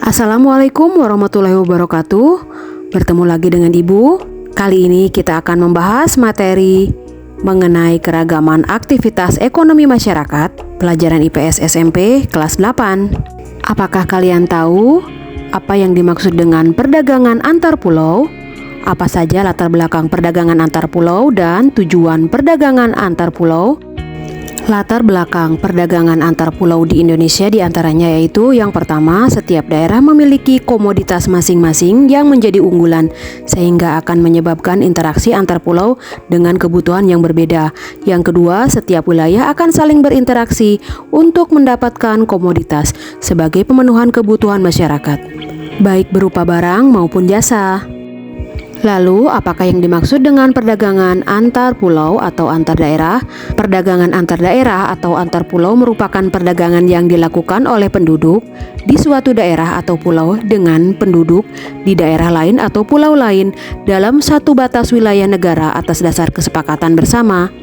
Assalamualaikum warahmatullahi wabarakatuh. Bertemu lagi dengan Ibu. Kali ini kita akan membahas materi mengenai keragaman aktivitas ekonomi masyarakat, pelajaran IPS SMP kelas 8. Apakah kalian tahu apa yang dimaksud dengan perdagangan antar pulau? Apa saja latar belakang perdagangan antar pulau dan tujuan perdagangan antar pulau? Latar belakang perdagangan antar pulau di Indonesia diantaranya yaitu yang pertama, setiap daerah memiliki komoditas masing-masing yang menjadi unggulan sehingga akan menyebabkan interaksi antar pulau dengan kebutuhan yang berbeda. Yang kedua, setiap wilayah akan saling berinteraksi untuk mendapatkan komoditas sebagai pemenuhan kebutuhan masyarakat, baik berupa barang maupun jasa. Lalu, apakah yang dimaksud dengan perdagangan antar pulau atau antar daerah? Perdagangan antar daerah atau antar pulau merupakan perdagangan yang dilakukan oleh penduduk di suatu daerah atau pulau dengan penduduk di daerah lain atau pulau lain dalam satu batas wilayah negara atas dasar kesepakatan bersama.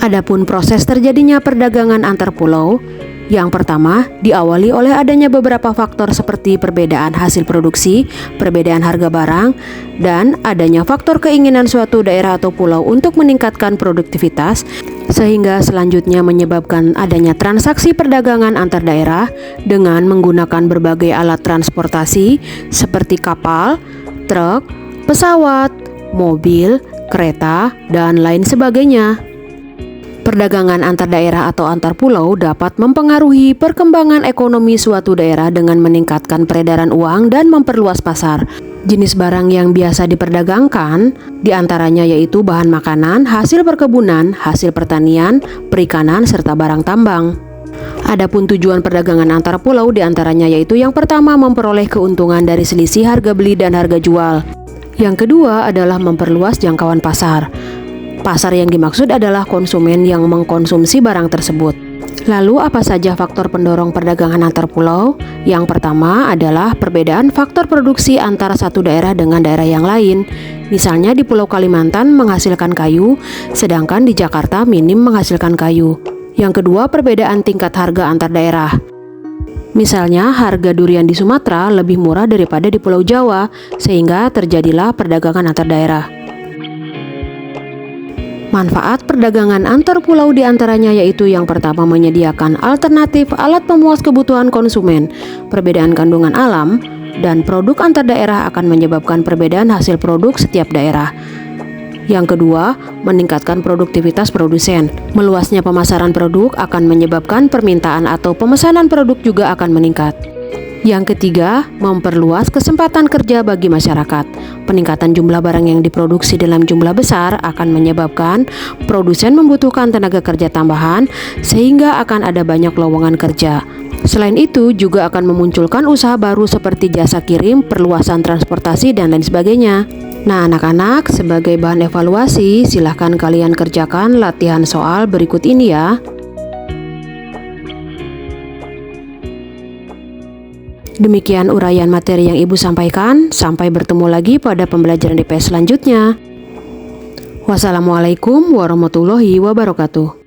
Adapun proses terjadinya perdagangan antar pulau, yang pertama, diawali oleh adanya beberapa faktor seperti perbedaan hasil produksi, perbedaan harga barang, dan adanya faktor keinginan suatu daerah atau pulau untuk meningkatkan produktivitas, sehingga selanjutnya menyebabkan adanya transaksi perdagangan antar daerah dengan menggunakan berbagai alat transportasi seperti kapal, truk, pesawat, mobil, kereta, dan lain sebagainya. Perdagangan antar daerah atau antar pulau dapat mempengaruhi perkembangan ekonomi suatu daerah dengan meningkatkan peredaran uang dan memperluas pasar. Jenis barang yang biasa diperdagangkan diantaranya yaitu bahan makanan, hasil perkebunan, hasil pertanian, perikanan, serta barang tambang. Adapun tujuan perdagangan antar pulau diantaranya yaitu yang pertama, memperoleh keuntungan dari selisih harga beli dan harga jual. Yang kedua adalah memperluas jangkauan pasar. Pasar yang dimaksud adalah konsumen yang mengkonsumsi barang tersebut. Lalu apa saja faktor pendorong perdagangan antar pulau? Yang pertama adalah perbedaan faktor produksi antara satu daerah dengan daerah yang lain. Misalnya di Pulau Kalimantan menghasilkan kayu, sedangkan di Jakarta minim menghasilkan kayu. Yang kedua, perbedaan tingkat harga antar daerah. Misalnya harga durian di Sumatera lebih murah daripada di Pulau Jawa, sehingga terjadilah perdagangan antar daerah. Manfaat perdagangan antar pulau diantaranya yaitu yang pertama, menyediakan alternatif alat pemuas kebutuhan konsumen. Perbedaan kandungan alam dan produk antar daerah akan menyebabkan perbedaan hasil produk setiap daerah. Yang kedua, meningkatkan produktivitas produsen. Meluasnya pemasaran produk akan menyebabkan permintaan atau pemesanan produk juga akan meningkat. Yang ketiga, memperluas kesempatan kerja bagi masyarakat. Peningkatan jumlah barang yang diproduksi dalam jumlah besar akan menyebabkan produsen membutuhkan tenaga kerja tambahan sehingga akan ada banyak lowongan kerja. Selain itu, juga akan memunculkan usaha baru seperti jasa kirim, perluasan transportasi, dan lain sebagainya. Nah, anak-anak, sebagai bahan evaluasi, silahkan kalian kerjakan latihan soal berikut ini ya. Demikian uraian materi yang Ibu sampaikan. Sampai bertemu lagi pada pembelajaran IPS selanjutnya. Wassalamualaikum warahmatullahi wabarakatuh.